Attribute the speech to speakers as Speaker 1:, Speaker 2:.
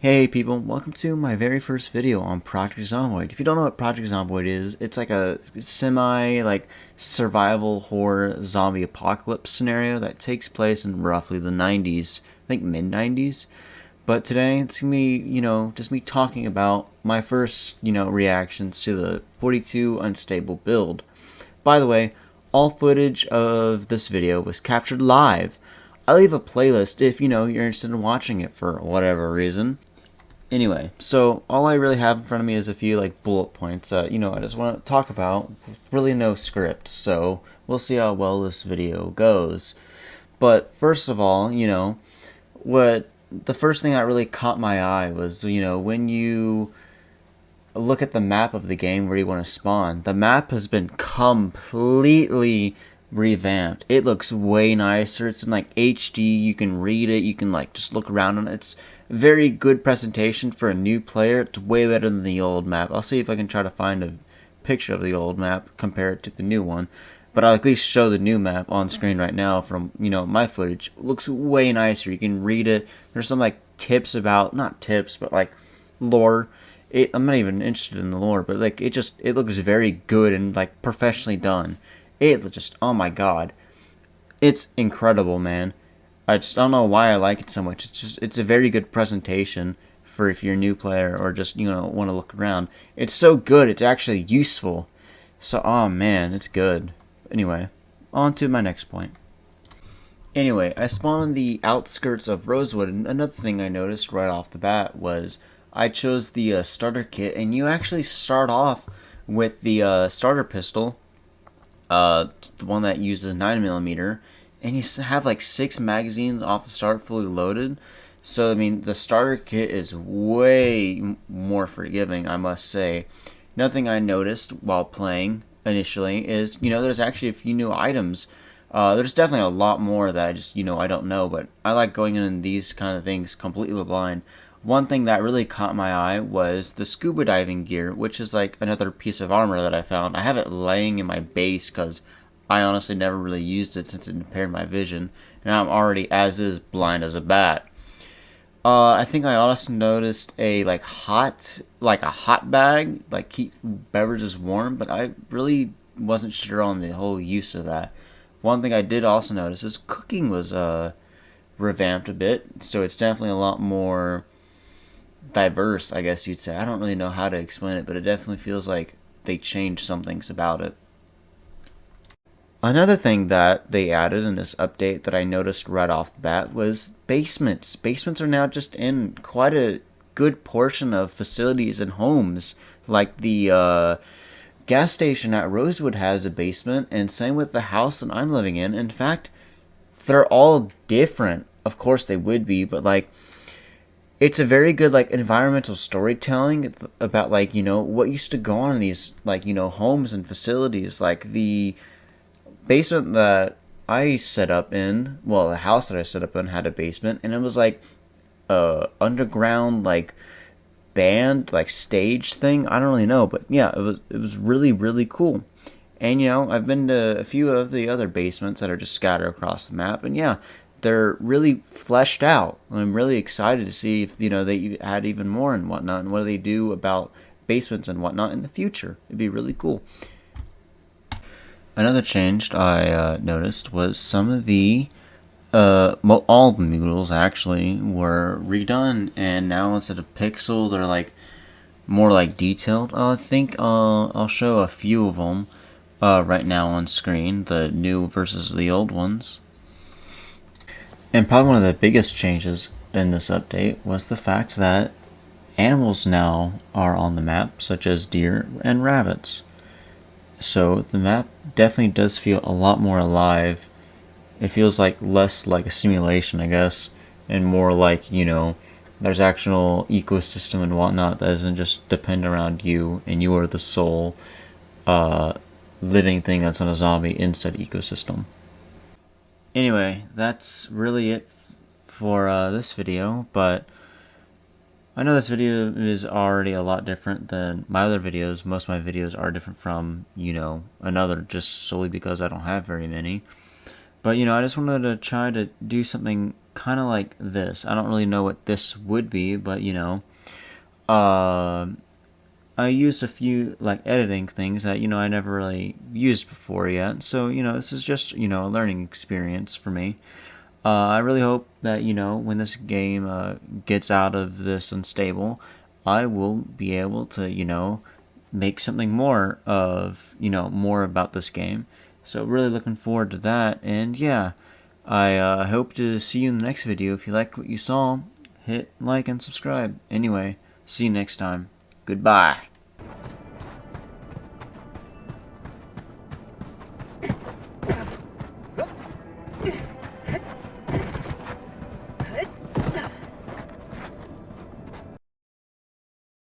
Speaker 1: Hey people, welcome to my very first video on Project Zomboid. If you don't know what Project Zomboid is, it's like a survival horror zombie apocalypse scenario that takes place in roughly the 90s, I think mid 90s. But today it's gonna be, just me talking about my first, reactions to the 42 unstable build. By the way, all footage of this video was captured live. I leave a playlist if you're interested in watching it for whatever reason. Anyway, so all I really have in front of me is a few like bullet points I just want to talk about. Really no script, so we'll see how well this video goes. But first of all, what the first thing that really caught my eye was, when you look at the map of the game where you want to spawn, the map has been completely revamped. It looks way nicer. It's in like HD. You can read it. You can like just look around on it. It's very good presentation for a new player. It's way better than the old map. I'll see if I can try to find a picture of the old map, compare it to the new one. But I'll at least show the new map on screen right now from, my footage. It looks way nicer. You can read it. There's some like tips about, not tips, but like lore. I'm not even interested in the lore, but like it looks very good and like professionally done. It just, oh my god, it's incredible, man. I just don't know why I like it so much. It's a very good presentation for if you're a new player or just want to look around. It's so good. It's actually useful. So oh man, it's good. Anyway, on to my next point. Anyway, I spawned on the outskirts of Rosewood, and another thing I noticed right off the bat was I chose the starter kit, and you actually start off with the starter pistol, the one that uses 9mm, and you have like 6 magazines off the start fully loaded. So I mean, the starter kit is way more forgiving, I must say. Nothing I noticed while playing initially is, there's actually a few new items. There's definitely a lot more that I just, I don't know, but I like going in these kind of things completely blind. One thing that really caught my eye was the scuba diving gear, which is like another piece of armor that I found. I have it laying in my base because I honestly never really used it since it impaired my vision, and I'm already as is blind as a bat. I think I also noticed a hot bag, like keep beverages warm, but I really wasn't sure on the whole use of that. One thing I did also notice is cooking was revamped a bit, so it's definitely a lot more diverse, I guess you'd say. I don't really know how to explain it, but it definitely feels like they changed some things about it. Another thing that they added in this update that I noticed right off the bat was basements. Basements are now just in quite a good portion of facilities and homes. Like the gas station at Rosewood has a basement, and same with the house that I'm living in. In fact, they're all different. Of course they would be, but like it's a very good like environmental storytelling about like what used to go on in these like homes and facilities. Like the basement that I set up in, well, the house that I set up in had a basement, and it was like underground like band like stage thing. I don't really know, but yeah, it was really cool. And I've been to a few of the other basements that are just scattered across the map, and yeah, they're really fleshed out. I'm really excited to see if they add even more and whatnot, and what do they do about basements and whatnot in the future. It'd be really cool. Another change I noticed was some of the all the noodles actually were redone, and now instead of pixel, they're like more like detailed. I think I'll show a few of them right now on screen, the new versus the old ones. And probably one of the biggest changes in this update was the fact that animals now are on the map, such as deer and rabbits. So the map definitely does feel a lot more alive. It feels like less like a simulation, I guess, and more like, there's actual ecosystem and whatnot that doesn't just depend around you, and you are the sole living thing that's not a zombie inside ecosystem. Anyway, that's really it for this video, but I know this video is already a lot different than my other videos. Most of my videos are different from, another, just solely because I don't have very many. But, I just wanted to try to do something kind of like this. I don't really know what this would be, but you know, uh, I used a few like editing things that, you know, I never really used before yet. So, you know, this is just, you know, a learning experience for me. I really hope that, you know, when this game gets out of this unstable, I will be able to, you know, make something more of, you know, more about this game. So really looking forward to that. And yeah, I hope to see you in the next video. If you liked what you saw, hit like and subscribe. Anyway, see you next time. Goodbye.